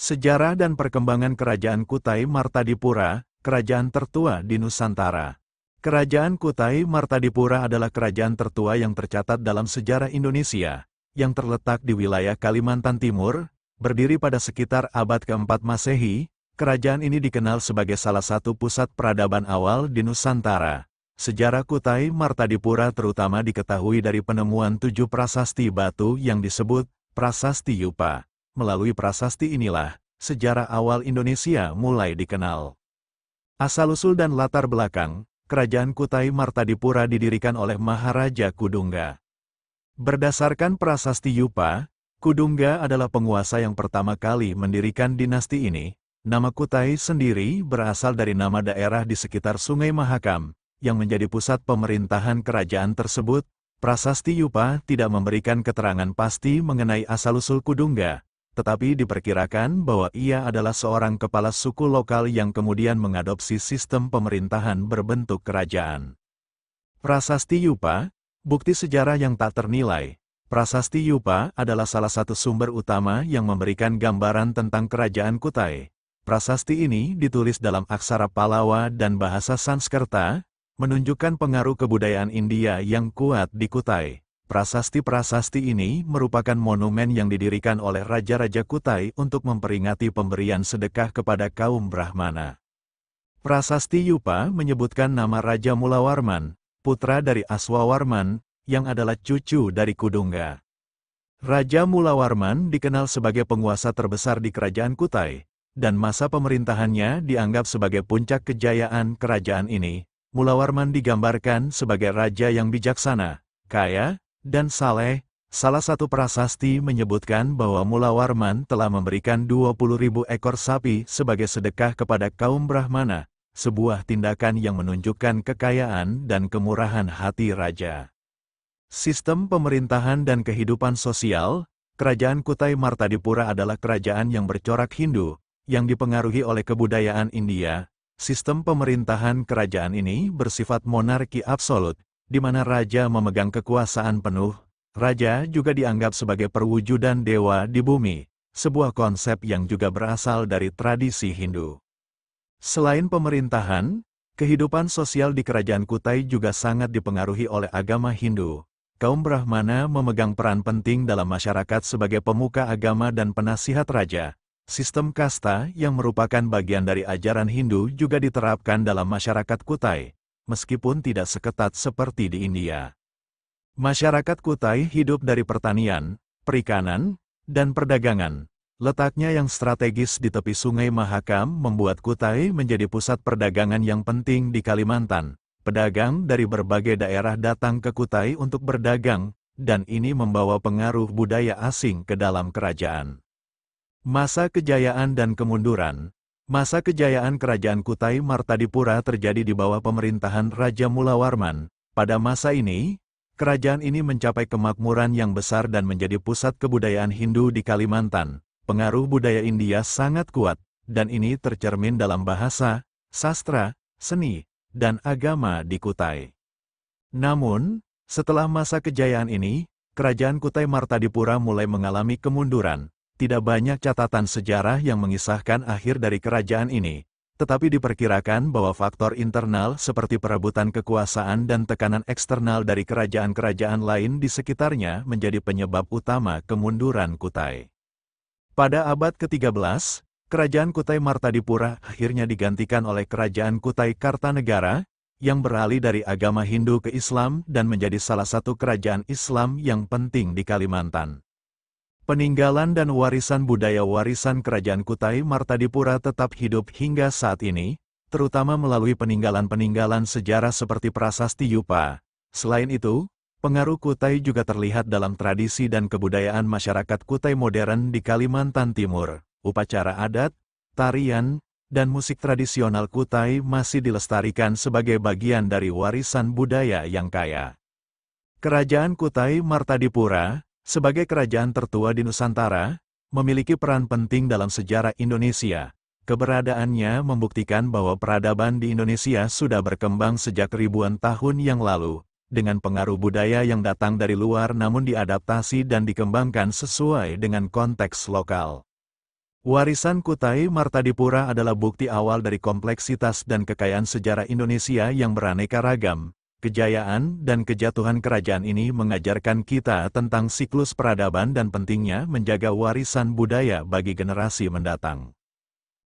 Sejarah dan perkembangan Kerajaan Kutai Martadipura, kerajaan tertua di Nusantara. Kerajaan Kutai Martadipura adalah kerajaan tertua yang tercatat dalam sejarah Indonesia, yang terletak di wilayah Kalimantan Timur, berdiri pada sekitar abad ke-4 Masehi. Kerajaan ini dikenal sebagai salah satu pusat peradaban awal di Nusantara. Sejarah Kutai Martadipura terutama diketahui dari penemuan 7 prasasti batu yang disebut Prasasti Yupa. Melalui prasasti inilah, sejarah awal Indonesia mulai dikenal. Asal-usul dan latar belakang, Kerajaan Kutai Martadipura didirikan oleh Maharaja Kudungga. Berdasarkan prasasti Yupa, Kudungga adalah penguasa yang pertama kali mendirikan dinasti ini. Nama Kutai sendiri berasal dari nama daerah di sekitar Sungai Mahakam, yang menjadi pusat pemerintahan kerajaan tersebut. Prasasti Yupa tidak memberikan keterangan pasti mengenai asal-usul Kudungga, tetapi diperkirakan bahwa ia adalah seorang kepala suku lokal yang kemudian mengadopsi sistem pemerintahan berbentuk kerajaan. Prasasti Yupa, bukti sejarah yang tak ternilai. Prasasti Yupa adalah salah satu sumber utama yang memberikan gambaran tentang Kerajaan Kutai. Prasasti ini ditulis dalam aksara Palawa dan bahasa Sanskerta, menunjukkan pengaruh kebudayaan India yang kuat di Kutai. Prasasti-prasasti ini merupakan monumen yang didirikan oleh Raja-Raja Kutai untuk memperingati pemberian sedekah kepada kaum Brahmana. Prasasti Yupa menyebutkan nama Raja Mulawarman, putra dari Aswawarman, yang adalah cucu dari Kudungga. Raja Mulawarman dikenal sebagai penguasa terbesar di Kerajaan Kutai, dan masa pemerintahannya dianggap sebagai puncak kejayaan kerajaan ini. Mulawarman digambarkan sebagai raja yang bijaksana, kaya, dan saleh. Salah satu prasasti menyebutkan bahwa Mulawarman telah memberikan 20.000 ekor sapi sebagai sedekah kepada kaum Brahmana, sebuah tindakan yang menunjukkan kekayaan dan kemurahan hati raja. Sistem pemerintahan dan kehidupan sosial, Kerajaan Kutai Martadipura adalah kerajaan yang bercorak Hindu, yang dipengaruhi oleh kebudayaan India. Sistem pemerintahan kerajaan ini bersifat monarki absolut, di mana raja memegang kekuasaan penuh. Raja juga dianggap sebagai perwujudan dewa di bumi, sebuah konsep yang juga berasal dari tradisi Hindu. Selain pemerintahan, kehidupan sosial di Kerajaan Kutai juga sangat dipengaruhi oleh agama Hindu. Kaum Brahmana memegang peran penting dalam masyarakat sebagai pemuka agama dan penasihat raja. Sistem kasta yang merupakan bagian dari ajaran Hindu juga diterapkan dalam masyarakat Kutai, meskipun tidak seketat seperti di India. Masyarakat Kutai hidup dari pertanian, perikanan, dan perdagangan. Letaknya yang strategis di tepi Sungai Mahakam membuat Kutai menjadi pusat perdagangan yang penting di Kalimantan. Pedagang dari berbagai daerah datang ke Kutai untuk berdagang, dan ini membawa pengaruh budaya asing ke dalam kerajaan. Masa kejayaan dan kemunduran. Masa kejayaan Kerajaan Kutai Martadipura terjadi di bawah pemerintahan Raja Mulawarman. Pada masa ini, kerajaan ini mencapai kemakmuran yang besar dan menjadi pusat kebudayaan Hindu di Kalimantan. Pengaruh budaya India sangat kuat, dan ini tercermin dalam bahasa, sastra, seni, dan agama di Kutai. Namun, setelah masa kejayaan ini, Kerajaan Kutai Martadipura mulai mengalami kemunduran. Tidak banyak catatan sejarah yang mengisahkan akhir dari kerajaan ini, tetapi diperkirakan bahwa faktor internal seperti perebutan kekuasaan dan tekanan eksternal dari kerajaan-kerajaan lain di sekitarnya menjadi penyebab utama kemunduran Kutai. Pada abad ke-13, Kerajaan Kutai Martadipura akhirnya digantikan oleh Kerajaan Kutai Kartanegara, yang beralih dari agama Hindu ke Islam dan menjadi salah satu kerajaan Islam yang penting di Kalimantan. Peninggalan dan warisan budaya warisan Kerajaan Kutai Martadipura tetap hidup hingga saat ini, terutama melalui peninggalan-peninggalan sejarah seperti prasasti Yupa. Selain itu, pengaruh Kutai juga terlihat dalam tradisi dan kebudayaan masyarakat Kutai modern di Kalimantan Timur. Upacara adat, tarian, dan musik tradisional Kutai masih dilestarikan sebagai bagian dari warisan budaya yang kaya. Kerajaan Kutai Martadipura, sebagai kerajaan tertua di Nusantara, memiliki peran penting dalam sejarah Indonesia. Keberadaannya membuktikan bahwa peradaban di Indonesia sudah berkembang sejak ribuan tahun yang lalu, dengan pengaruh budaya yang datang dari luar namun diadaptasi dan dikembangkan sesuai dengan konteks lokal. Warisan Kutai Martadipura adalah bukti awal dari kompleksitas dan kekayaan sejarah Indonesia yang beraneka ragam. Kejayaan dan kejatuhan kerajaan ini mengajarkan kita tentang siklus peradaban dan pentingnya menjaga warisan budaya bagi generasi mendatang.